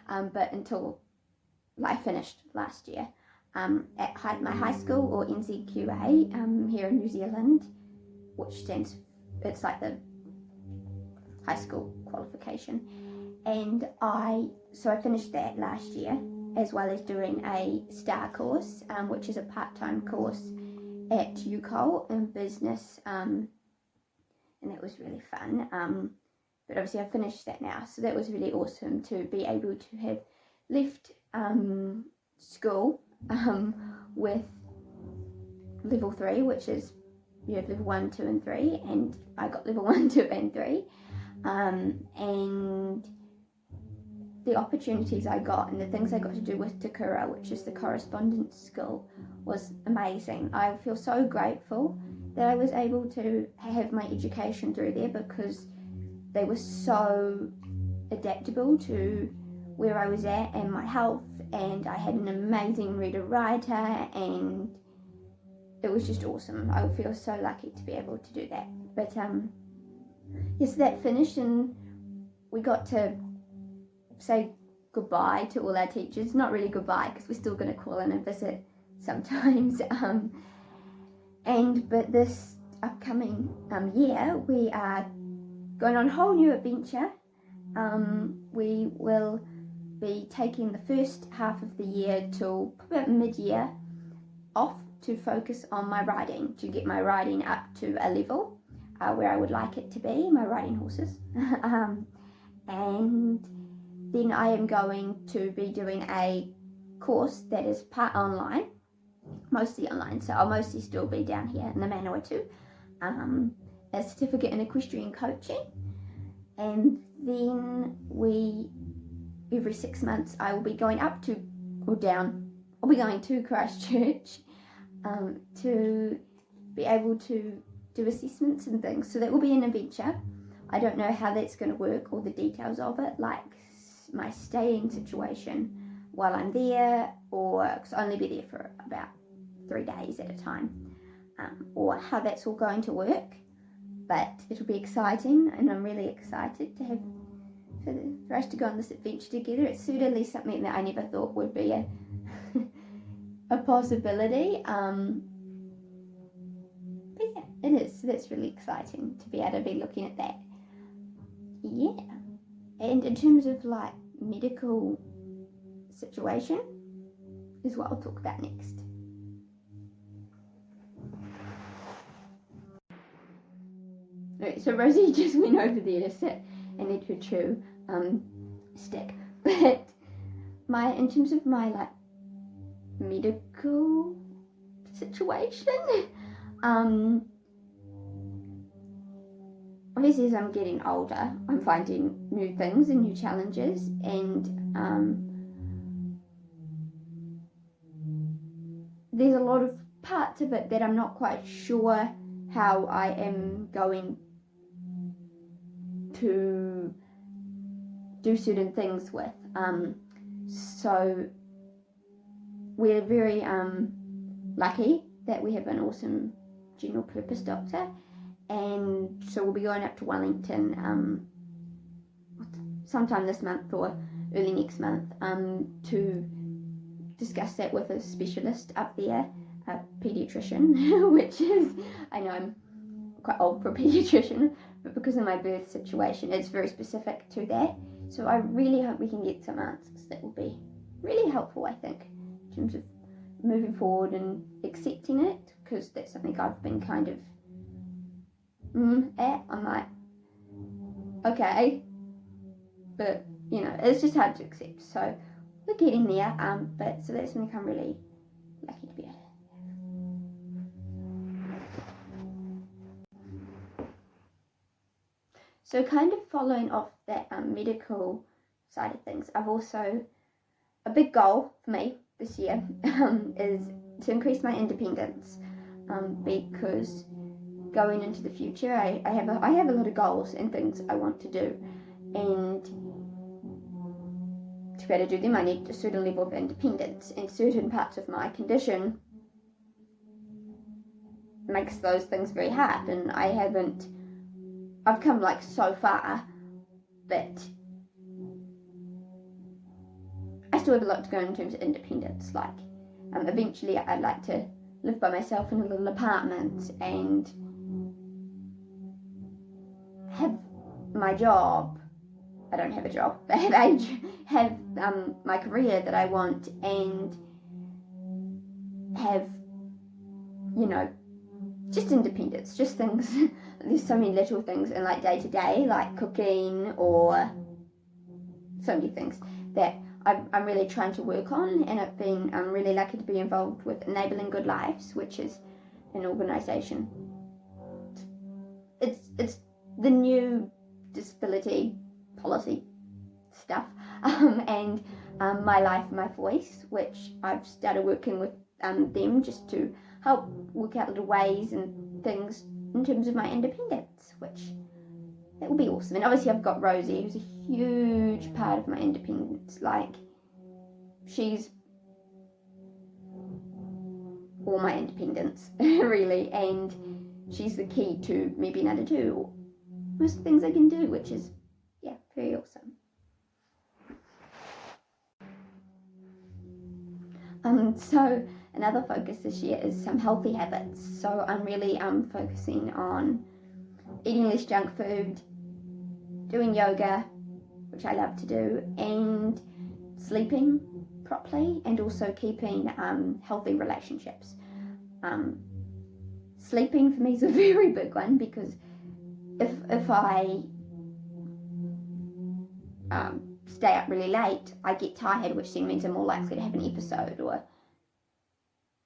but until I finished last year at my high school, or NZQA, here in New Zealand, which it's like the high school qualification, and I finished that last year, as well as doing a STAR course, which is a part-time course at UCOL in business, and that was really fun. But obviously I finished that now, so that was really awesome to be able to have left school with level 3, which is level 1, 2 and 3, and I got level 1, 2 and 3, and the opportunities I got and the things I got to do with Te Kura, which is the correspondence school, was amazing. I feel so grateful that I was able to have my education through there, because they were so adaptable to where I was at and my health, and I had an amazing reader-writer, and it was just awesome. I feel so lucky to be able to do that. But yes, that finished, and we got to say goodbye to all our teachers. Not really goodbye, because we're still going to call in and visit sometimes. But this upcoming year, we are going on a whole new adventure. We will be taking the first half of the year till about mid-year off to focus on my riding, to get my riding up to a level where I would like it to be, my riding horses. And then I am going to be doing a course that is part online, mostly online, so I'll mostly still be down here in the Manawatu, a certificate in equestrian coaching. And then every 6 months I will be going up to, or down, I'll be going to Christchurch to be able to do assessments and things. So that will be an adventure. I don't know how that's going to work, or the details of it, like my staying situation while I'm there, or because I'll only be there for about 3 days at a time, or how that's all going to work. But it'll be exciting, and I'm really excited to for us to go on this adventure together. It's certainly something that I never thought would be a possibility. But yeah, it is. So that's really exciting to be able to be looking at that. Yeah. And in terms of like medical situation is what I'll talk about next. Right, so Rosie just went over there to sit and eat her chew stick. But in terms of my like medical situation, obviously as I'm getting older, I'm finding new things and new challenges, and there's a lot of parts of it that I'm not quite sure how I am going to do certain things with. So we're very lucky that we have an awesome general purpose doctor, and so we'll be going up to Wellington sometime this month or early next month to discuss that with a specialist up there, a paediatrician, which is, I know I'm quite old for a paediatrician, but because of my birth situation, it's very specific to that. So I really hope we can get some answers that will be really helpful, I think, in terms of moving forward and accepting it, because that's something I've been kind of I'm like, okay, but you know, it's just hard to accept. So we're getting there, but so that's something I'm really lucky to be able to have. So kind of following off that medical side of things, I've also, a big goal for me this year is to increase my independence, because going into the future, I have a lot of goals and things I want to do, and to be able to do them I need a certain level of independence, and certain parts of my condition makes those things very hard, and I've come like so far, but still have a lot to go in terms of independence. Like, eventually I'd like to live by myself in a little apartment and have my job. I don't have a job, but have my career that I want, and have, you know, just independence, just things. There's so many little things in like day to day, like cooking, or so many things that I'm really trying to work on. And I'm really lucky to be involved with Enabling Good Lives, which is an organisation. It's the new disability policy stuff, and My Life, My Voice, which I've started working with them just to help work out little ways and things in terms of my independence, which it will be awesome. And obviously I've got Rosie, who's a huge part of my independence. Like, she's all my independence, really, and she's the key to me being able to do most of the things I can do, which is, yeah, very awesome. So another focus this year is some healthy habits. So I'm really focusing on eating less junk food, doing yoga, which I love to do, and sleeping properly, and also keeping healthy relationships. Sleeping for me is a very big one, because if I stay up really late, I get tired, which then means I'm more likely to have an episode or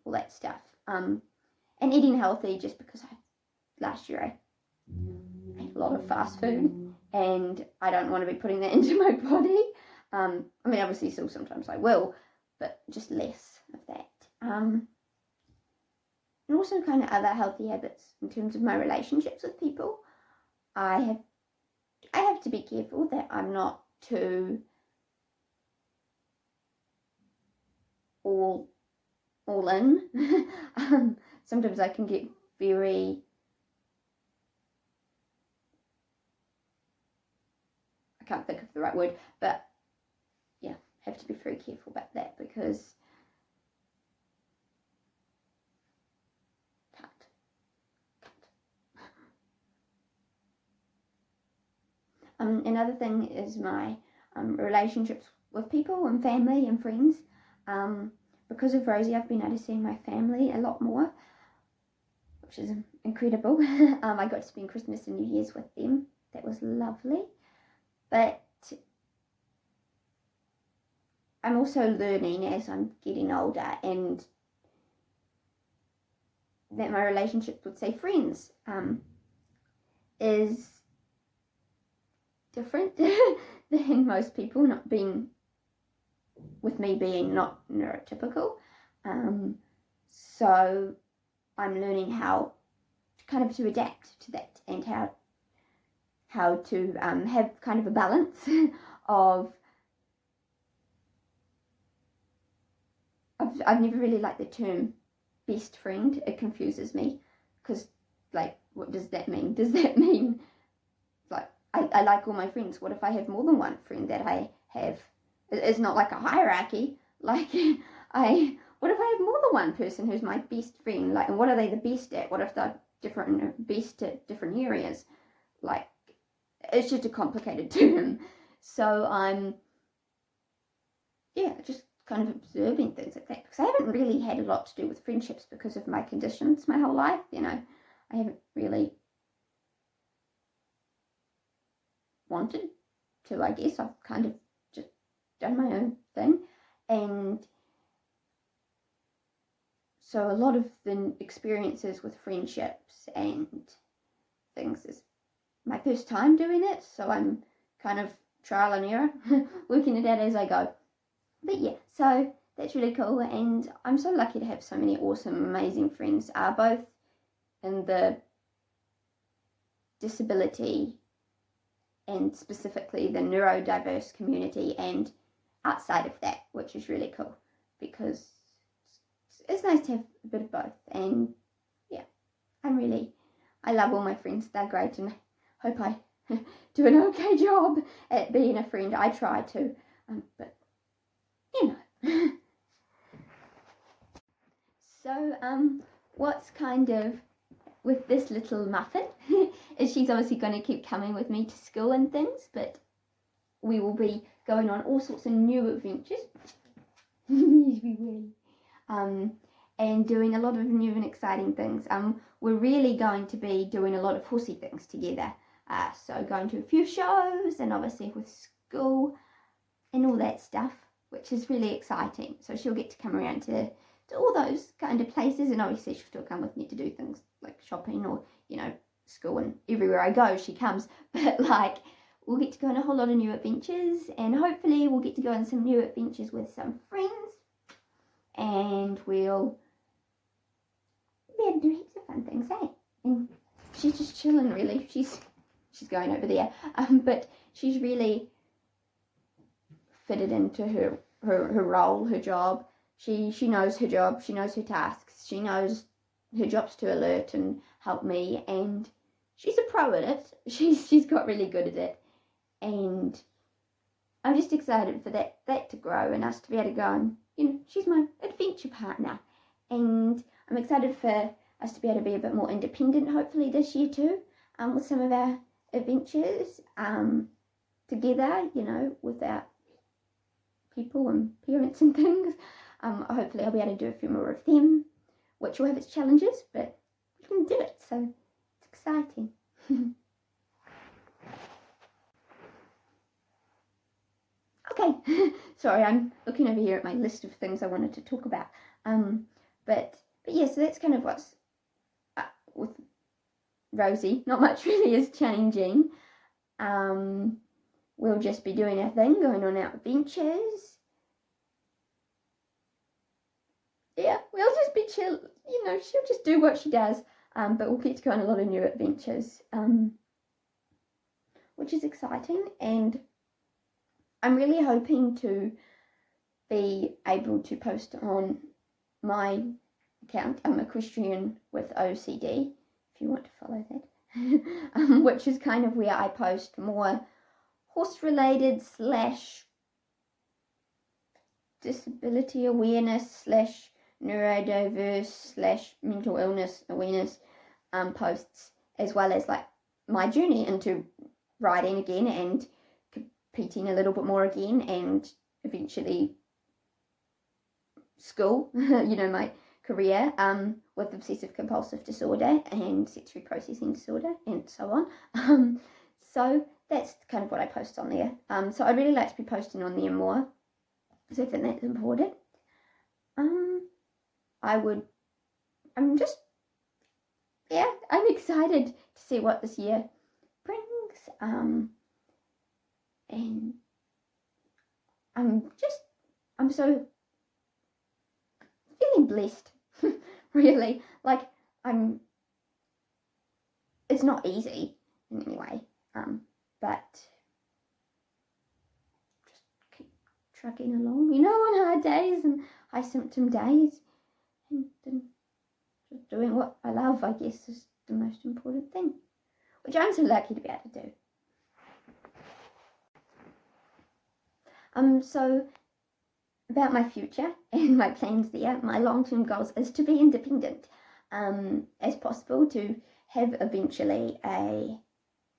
all that stuff. And eating healthy, just because last year I ate a lot of fast food, and I don't want to be putting that into my body. I mean, obviously still sometimes I will, but just less of that. And also kind of other healthy habits in terms of my relationships with people. I have to be careful that I'm not too all in. Sometimes I can get very, I can't think of the right word, but yeah, have to be very careful about that, because another thing is my relationships with people and family and friends. Because of Rosie, I've been able to see my family a lot more, which is incredible. I got to spend Christmas and New Year's with them. That was lovely. But I'm also learning as I'm getting older, and that my relationship with, say, friends is different than most people, not being, with me being not neurotypical. So I'm learning how kind of to adapt to that, and how to have kind of a balance of, I've never really liked the term best friend. It confuses me, because, like, what does that mean? Does that mean, like, I like all my friends? What if I have more than one friend that I have? It's not like a hierarchy. Like, what if I have more than one person who's my best friend? Like, and what are they the best at? What if they're best at different areas? Like, it's just a complicated term. So I'm, just kind of observing things like that, because I haven't really had a lot to do with friendships because of my conditions my whole life. I haven't really wanted to, I guess. I've kind of just done my own thing, and so a lot of the experiences with friendships and things is my first time doing it, so I'm kind of trial and error, working it out as I go. But yeah, so that's really cool, and I'm so lucky to have so many awesome, amazing friends, both in the disability and specifically the neurodiverse community, and outside of that, which is really cool, because it's nice to have a bit of both. And yeah, I love all my friends. They're great, and I hope I do an okay job at being a friend. I try to, but what's kind of with this little muffin is she's obviously going to keep coming with me to school and things, but we will be going on all sorts of new adventures. Yes, we will. And doing a lot of new and exciting things. We're really going to be doing a lot of horsey things together. So going to a few shows and obviously with school and all that stuff, which is really exciting. So she'll get to come around to all those kind of places, and obviously she'll still come with me to do things like shopping or, you know, school, and everywhere I go she comes. But like, we'll get to go on a whole lot of new adventures, and hopefully we'll get to go on some new adventures with some friends, and we'll be able to do heaps of fun things, eh? And she's just chilling, really. She's going over there, but she's really fitted into her role, her job. She knows her job, she knows her tasks, she knows her job's to alert and help me, and she's a pro at it. She's got really good at it, and I'm just excited for that to grow and us to be able to go and, you know, she's my adventure partner, and I'm excited for us to be able to be a bit more independent hopefully this year too, with some of our adventures together, you know, without people and parents and things. Hopefully I'll be able to do a few more of them, which will have its challenges, but we can do it, so it's exciting. Okay, sorry, I'm looking over here at my list of things I wanted to talk about. But yeah, so that's kind of what's with Rosie. Not much really is changing. We'll just be doing our thing, going on our adventures. Yeah, we'll just be chill, you know, she'll just do what she does, but we'll get to go on a lot of new adventures, which is exciting, and I'm really hoping to be able to post on my account, Equestrian with OCD, if you want to follow that, which is kind of where I post more horse-related / disability awareness / neurodiverse / mental illness awareness posts, as well as like my journey into riding again and competing a little bit more again, and eventually school, you know, my career with obsessive compulsive disorder and sensory processing disorder and so on. So that's kind of what I post on there. So I'd really like to be posting on there more, so I think that's important. I'm excited to see what this year brings, and I'm so feeling blessed, really. Like, it's not easy in any way, but just keep trucking along, you know, on hard days and high symptom days, and just doing what I love, I guess, is the most important thing, which I'm so lucky to be able to do. So about my future and my plans there, my long-term goals is to be independent as possible, to have eventually a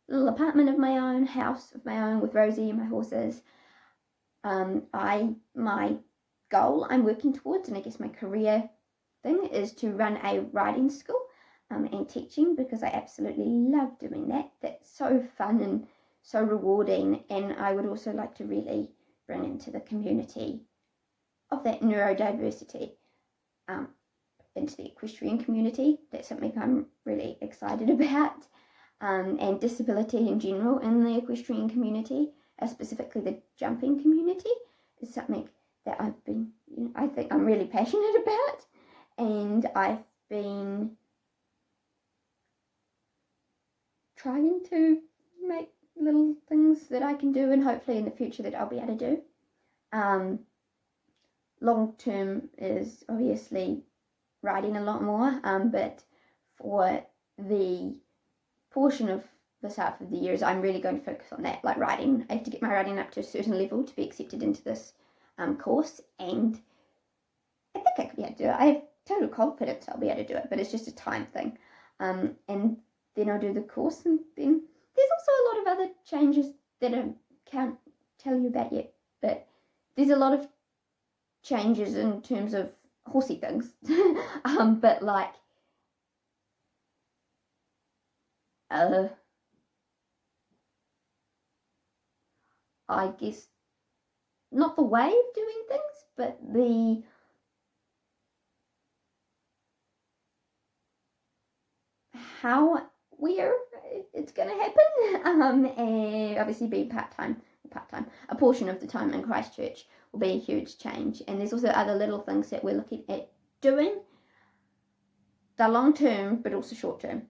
little apartment of my own, house of my own with Rosie and my horses. My goal I'm working towards, and I guess my career thing, is to run a riding school and teaching, because I absolutely love doing that. That's so fun and so rewarding, and I would also like to really bring into the community of that neurodiversity into the equestrian community. That's something I'm really excited about, and disability in general in the equestrian community, specifically the jumping community, is something that I've been, you know, I think I'm really passionate about, and I've been trying to make little things that I can do, and hopefully in the future that I'll be able to do. Long term is obviously riding a lot more, but for the portion of this half of the years, I'm really going to focus on that, like riding. I have to get my riding up to a certain level to be accepted into this course, and I think I could be able to do it. I have total confidence I'll be able to do it, but it's just a time thing. And then I'll do the course, and then there's also a lot of other changes that I can't tell you about yet, but there's a lot of changes in terms of horsey things. But like I guess not the way of doing things, but the how where it's going to happen. And obviously being part-time, a portion of the time in Christchurch will be a huge change. And there's also other little things that we're looking at doing. They're long term, but also short term.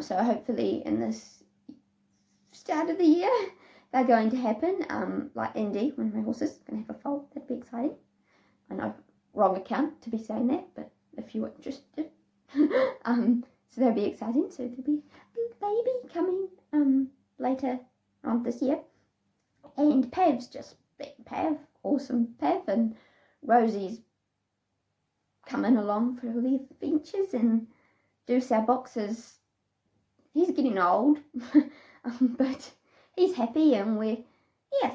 So hopefully in this start of the year, they're going to happen. Like Indy, one of my horses, is going to have a foal. That'd be exciting. I know, wrong account to be saying that, but if you were interested. So that'd be exciting. So there'll be a baby coming later on this year. And Pav's just been Pav, awesome Pav, and Rosie's coming along for all the adventures, and Deuce, our boxers, he's getting old, but he's happy, and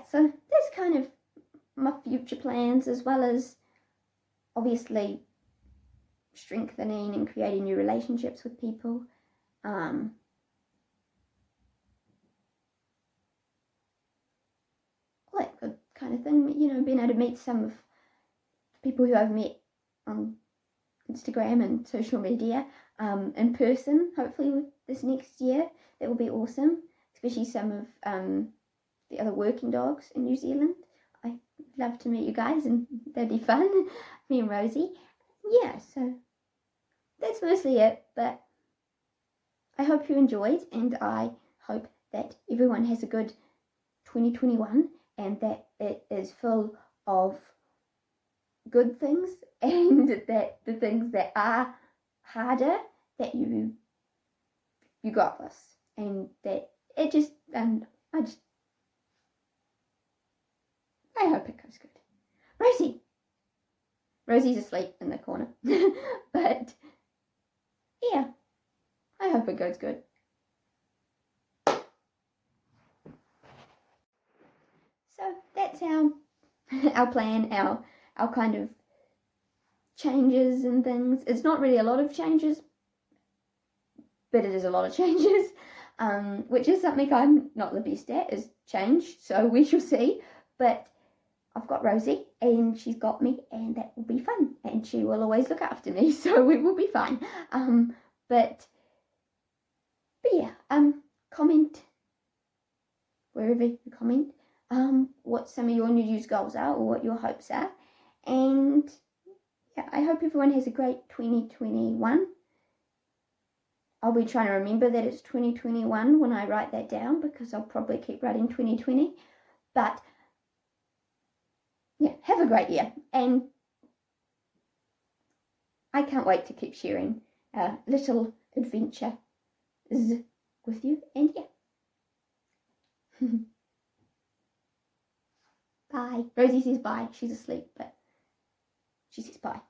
so that's kind of my future plans, as well as obviously strengthening and creating new relationships with people. All that good kind of thing, being able to meet some of the people who I've met on Instagram and social media in person, hopefully this next year. That will be awesome, especially some of the other working dogs in New Zealand. I'd love to meet you guys, and that'd be fun. Me and Rosie. Yeah, so that's mostly it, but I hope you enjoyed, and I hope that everyone has a good 2021 and that it is full of good things, and that the things that are harder, that you got this, and that it just, and I hope it goes good. Rosie's asleep in the corner. But yeah, I hope it goes good. So that's our plan, our kind of changes and things. It's not really a lot of changes, but it is a lot of changes, which is something I'm not the best at, is change. So we shall see. But I've got Rosie, and she's got me, and that will be fun. And she will always look after me, so we will be fine. But yeah, comment wherever you comment, what some of your New Year's goals are, or what your hopes are. And yeah, I hope everyone has a great 2021. I'll be trying to remember that it's 2021 when I write that down, because I'll probably keep writing 2020. But yeah, have a great year, and I can't wait to keep sharing little adventures with you. And yeah. Bye. Rosie says bye. She's asleep, but she says bye.